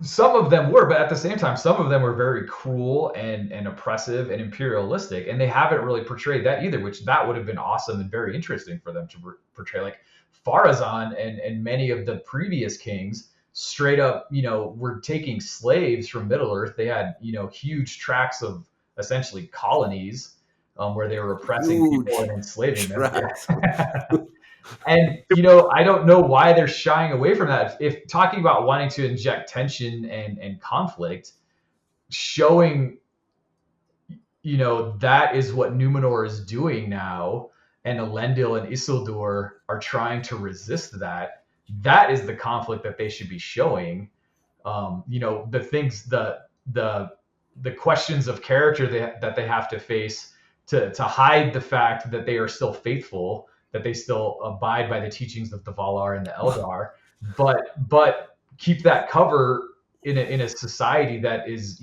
some of them were, but at the same time, some of them were very cruel and oppressive and imperialistic, and they haven't really portrayed that either. Which that would have been awesome and very interesting for them to portray. Like Pharazôn and many of the previous kings, straight up, were taking slaves from Middle Earth. They had huge tracts of essentially colonies where they were oppressing people Huge and enslaving them. tracks. Yeah. And I don't know why they're shying away from that. If talking about wanting to inject tension and conflict, showing that is what Numenor is doing now, and Elendil and Isildur are trying to resist that. That is the conflict that they should be showing. The things, the questions of character that they have to face to hide the fact that they are still faithful, that they still abide by the teachings of the Valar and the Eldar, but keep that cover in a society that is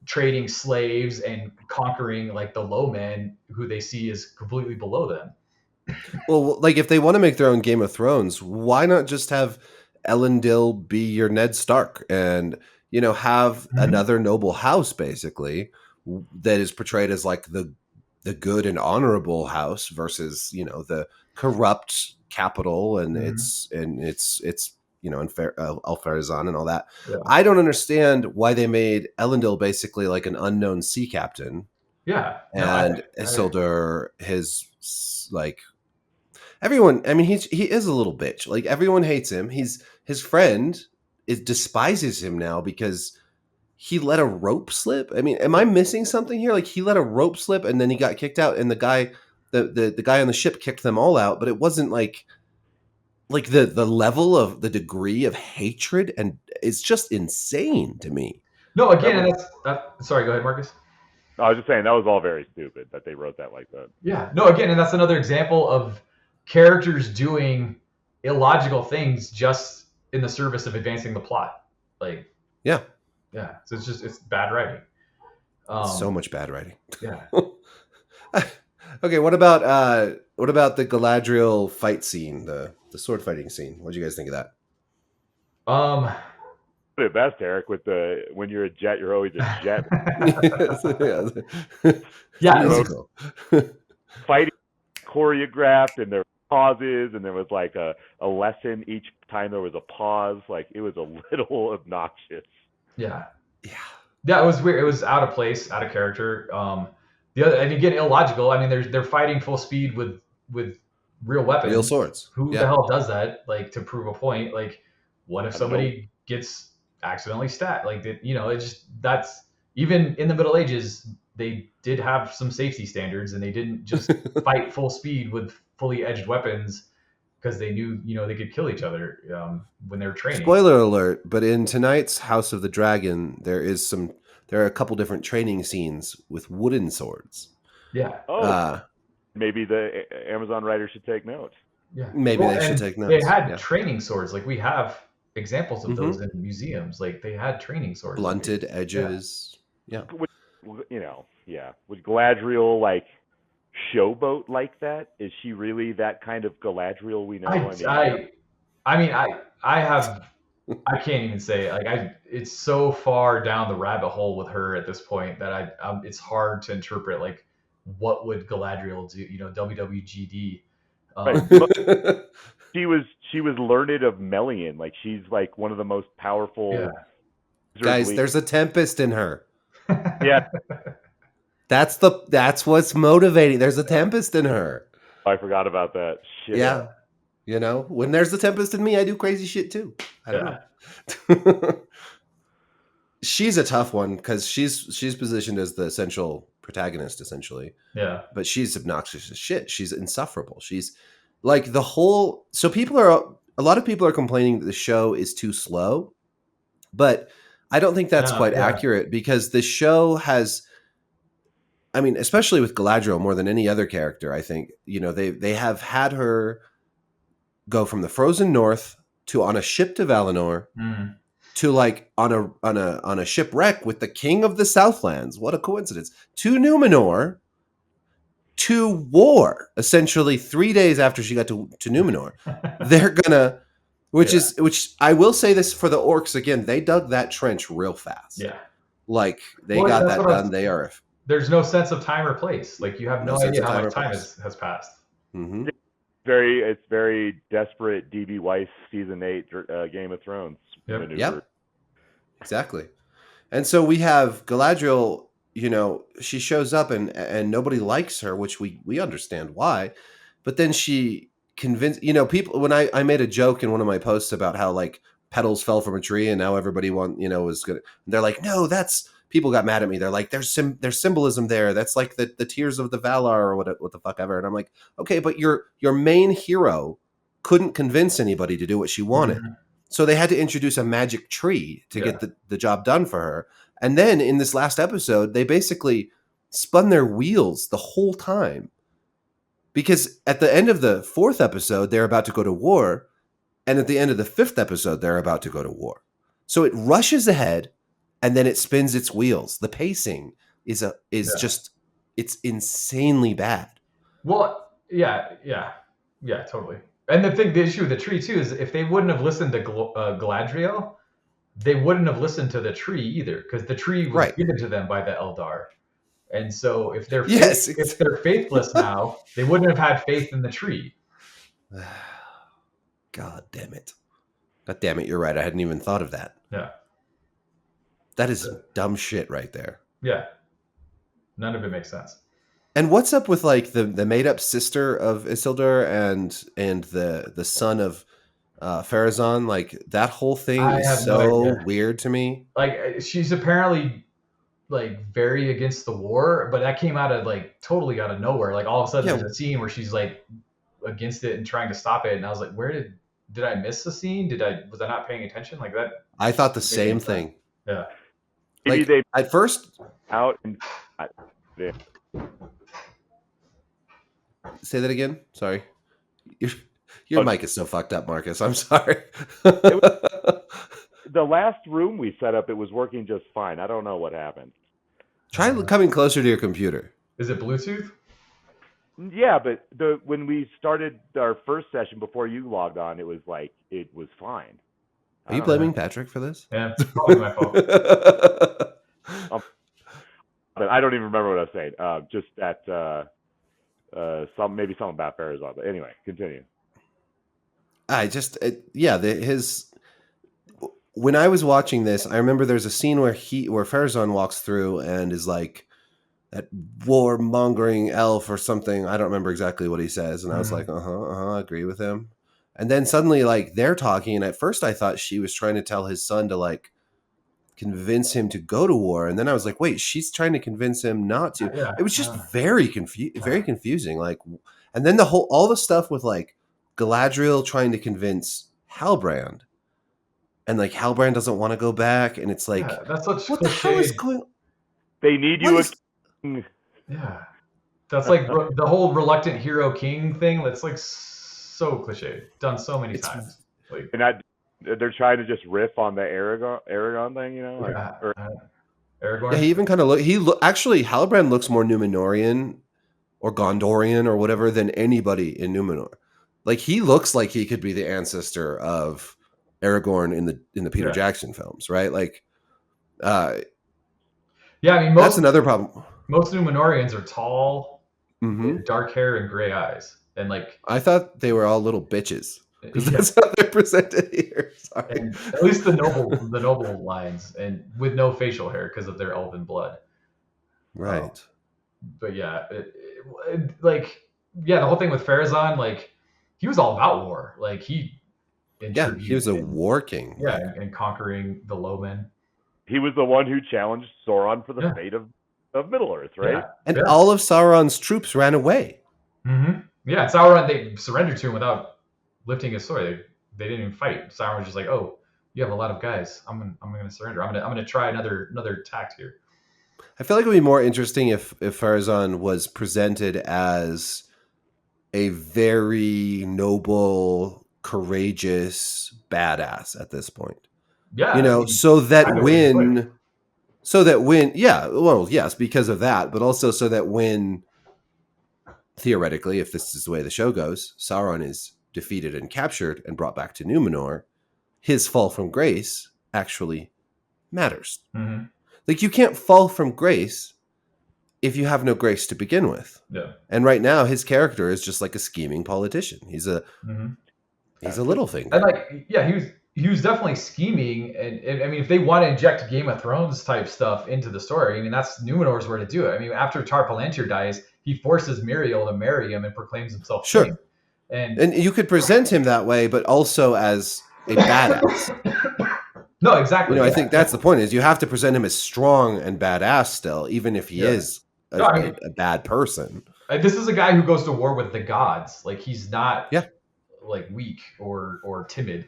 trading slaves and conquering like the low men who they see as completely below them. Well, like if they want to make their own Game of Thrones, why not just have Elendil be your Ned Stark and have another noble house basically that is portrayed as like the good and honorable house versus the corrupt capital and Mhm. it's Alfarazon and all that. Yeah. I don't understand why they made Elendil basically like an unknown sea captain Yeah. No, and I Isildur his like everyone. I mean, he is a little bitch. Like everyone hates him. His friend despises him now because he let a rope slip. I mean, am I missing something here? Like he let a rope slip and then he got kicked out, and the guy on the ship kicked them all out. But it wasn't like the level of the degree of hatred, and it's just insane to me. no, That again, was. and sorry, go ahead, Marcus. I was just saying that was all very stupid that they wrote that like that. Yeah. No, again, and that's another example of characters doing illogical things just in the service of advancing the plot. Like, Yeah, yeah. So it's bad writing. it's so Um, much bad writing. yeah. Okay, what about the Galadriel fight scene, the sword fighting scene? What do you guys think of that? Um, Put it best, Eric. When you're a jet, you're always a jet. yeah. Musical. Fighting choreographed, and there were pauses, and there was like a lesson each time there was a pause. Like it was a little obnoxious. Yeah. Yeah. Yeah, it was weird. It was out of place, out of character. The other, and again, illogical. I mean, they're fighting full speed with real Real weapons. swords. Who the Yeah. hell does that? Like to prove a point? Like, what if I don't know. somebody gets accidentally stabbed? Like that, it just that's even in the Middle Ages, they did have some safety standards, and they didn't just fight full speed with fully edged weapons because they knew they could kill each other when they were training. Spoiler alert, but in tonight's House of the Dragon, there are a couple different training scenes with wooden swords. Yeah. Oh, maybe the Amazon writer should take notes. Yeah. Maybe they should take notes. They had Yeah. training swords. Like we have examples of Mhm. those in museums. Like they had training swords. Blunted edges. Yeah. Would Galadriel like showboat like that? Is she really that kind of Galadriel we know? I can't even say it. Like it's so far down the rabbit hole with her at this point that it's hard to interpret like what would Galadriel do? WWGD. She was learned of Melian. Like she's like one of the most powerful. Yeah. Guys, there's a tempest in her. Yeah. That's what's motivating. There's a tempest in her. I forgot about that. Shit. Yeah. When there's a tempest in me, I do crazy shit too. I don't know. She's a tough one because she's positioned as the central protagonist, essentially. Yeah. But she's obnoxious as shit. She's insufferable. She's like the whole. So a lot of people are complaining that the show is too slow, but I don't think that's quite accurate because the show has. I mean, especially with Galadriel more than any other character, I think they have had her go from the frozen north to on a ship to Valinor to like on a shipwreck with the king of the Southlands. What a coincidence! To Numenor, to war. Essentially, 3 days after she got to Numenor, they're gonna, which I will say this for the orcs again. They dug that trench real fast. Yeah, like they got that done. They are. There's no sense of time or place. Like you have no idea how much time has passed. Mm-hmm. It's very desperate DB Weiss season 8 Game of Thrones maneuver. Yep. Exactly. And so we have Galadriel, she shows up and nobody likes her, which we understand why. But then she convinced, people, when I made a joke in one of my posts about how like petals fell from a tree and now everybody was good. They're like, no, people got mad at me. They're like, there's symbolism there. That's like the tears of the Valar or what the fuck ever. And I'm like, okay, but your main hero couldn't convince anybody to do what she wanted. Mm-hmm. So they had to introduce a magic tree to get the job done for her. And then in this last episode, they basically spun their wheels the whole time. Because at the end of the 4th episode, they're about to go to war. And at the end of the 5th episode, they're about to go to war. So it rushes ahead. And then it spins its wheels. The pacing is just, it's insanely bad. Well, yeah, totally. And the issue with the tree too is if they wouldn't have listened to Galadriel, they wouldn't have listened to the tree either, because the tree was given to them by the Eldar. And so if they're if they're faithless now, they wouldn't have had faith in the tree. God damn it! You're right. I hadn't even thought of that. Yeah. That is dumb shit right there. Yeah. None of it makes sense. And what's up with like the made up sister of Isildur and the son of Pharazôn? Like that whole thing is so weird to me. Like she's apparently like very against the war, but that came out of like totally out of nowhere. Like all of a sudden there's a scene where she's like against it and trying to stop it, and I was like, where did I miss the scene? Was I not paying attention like that? I thought the same thing. Yeah. Maybe like, they at first out and say that again. Sorry, your mic is so fucked up, Marcus. I'm sorry. The last room we set up, it was working just fine. I don't know what happened. Try coming closer to your computer. Is it Bluetooth? Yeah, but when we started our first session before you logged on, it was fine. Are you blaming Patrick for this? Yeah, it's probably my fault. But I don't even remember what I was saying. Just that maybe something about Pharazôn. But anyway, continue. When I was watching this, I remember there's a scene where Pharazôn walks through and is like that warmongering elf or something. I don't remember exactly what he says, and I was like, I agree with him. And then suddenly, like, they're talking, and at first I thought she was trying to tell his son to, like, convince him to go to war. And then I was like, wait, she's trying to convince him not to. Yeah. It was just very confusing. Like, and then all the stuff with, like, Galadriel trying to convince Halbrand. And, like, Halbrand doesn't want to go back. And it's like, that's such what the hell is going on? They need you. Yeah. That's like the whole reluctant hero king thing. That's like so cliche, done so many times. Like, and they're trying to just riff on the Aragon thing, you know? Like, Aragorn. Yeah, he even kind of actually Halbrand looks more Numenorian or Gondorian or whatever than anybody in Numenor. Like he looks like he could be the ancestor of Aragorn in the Peter Jackson films, right? Like, yeah, I mean, that's another problem. Most Numenorians are tall, Mm-hmm. with dark hair and gray eyes, and like I thought they were all little bitches because that's how they're presented here. Sorry. And at least the noble lines, and with no facial hair because of their elven blood. Right. But yeah, the whole thing with Pharazôn, like he was all about war. Like he was a war king. Yeah, and conquering the Lowmen. He was the one who challenged Sauron for the fate of Middle-earth, right? Yeah. And all of Sauron's troops ran away. Mm-hmm. Yeah, Sauron, they surrendered to him without lifting his sword. They didn't even fight. Sauron was just like, "Oh, you have a lot of guys. I'm gonna surrender. I'm gonna try another tact here." I feel like it would be more interesting if Pharazôn was presented as a very noble, courageous badass at this point. Yeah, you know, so that when, yeah, well, yes, because of that, but also so that when, theoretically, if this is the way the show goes, Sauron is defeated and captured and brought back to Numenor, his fall from grace actually matters. Mm-hmm. Like, you can't fall from grace if you have no grace to begin with. Yeah. And right now, his character is just like a scheming politician. He's a little thing. And like, yeah, he was definitely scheming. And I mean, if they want to inject Game of Thrones type stuff into the story, I mean, that's Numenor's where to do it. I mean, after Tar Palantir dies, he forces Miriel to marry him and proclaims himself king. And you could present him that way, but also as a badass. No, exactly. You know, I think that's the point, is you have to present him as strong and badass still, even if he is a bad person. This is a guy who goes to war with the gods. Like, he's not like weak or timid.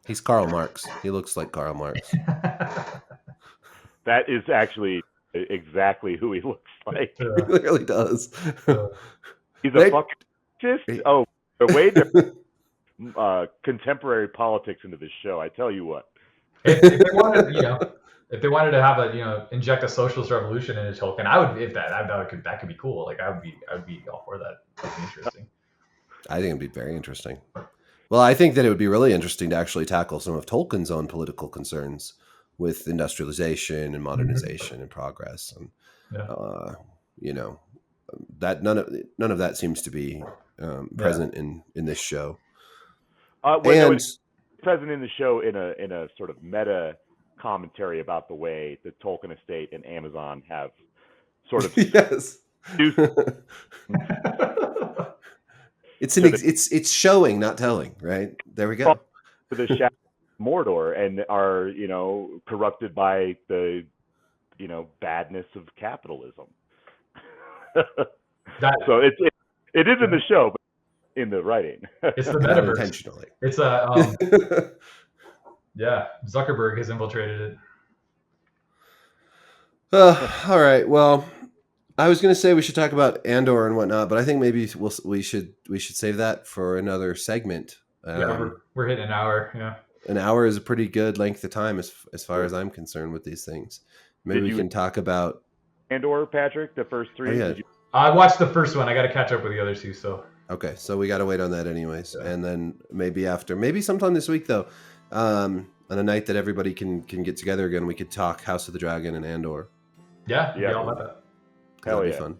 He's Karl Marx. He looks like Karl Marx. That is actually exactly who he looks like. He really does. He's a fucking just the way that contemporary politics into this show, I tell you what. If they wanted to have inject a socialist revolution into Tolkien, I would. That could be cool. Like, I would be all for that. That'd be interesting. I think it'd be very interesting. Well, I think that it would be really interesting to actually tackle some of Tolkien's own political concerns with industrialization and modernization and progress, and that none of that seems to be present in this show. Present in the show in a sort of meta commentary about the way the Tolkien estate and Amazon have sort of it's showing, not telling, right? There we go. The shadow of Mordor, and are corrupted by the badness of capitalism. So it is in the show, but in the writing. It's the metaverse. Intentionally. It's Zuckerberg has infiltrated it. All right. Well, I was going to say we should talk about Andor and whatnot, but I think maybe we should save that for another segment. We're hitting an hour. Yeah, an hour is a pretty good length of time as far as I'm concerned with these things. Maybe we can talk about Andor, Patrick, the first three. Oh, yeah. I watched the first one. I got to catch up with the other two. So okay, so we got to wait on that anyways, and then maybe sometime this week though, on a night that everybody can get together again, we could talk House of the Dragon and Andor. Yeah, all about that. That'll be fun.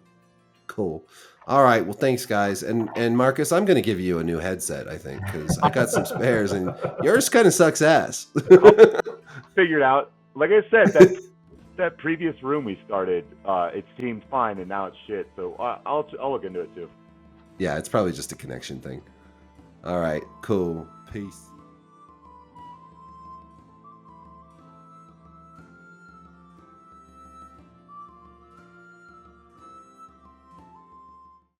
Cool. All right. Well, thanks, guys. And Marcus, I'm going to give you a new headset, I think, because I got some spares, and yours kind of sucks ass. Figured out. Like I said, that previous room we started, it seemed fine, and now it's shit. So I'll look into it too. Yeah, it's probably just a connection thing. All right. Cool. Peace.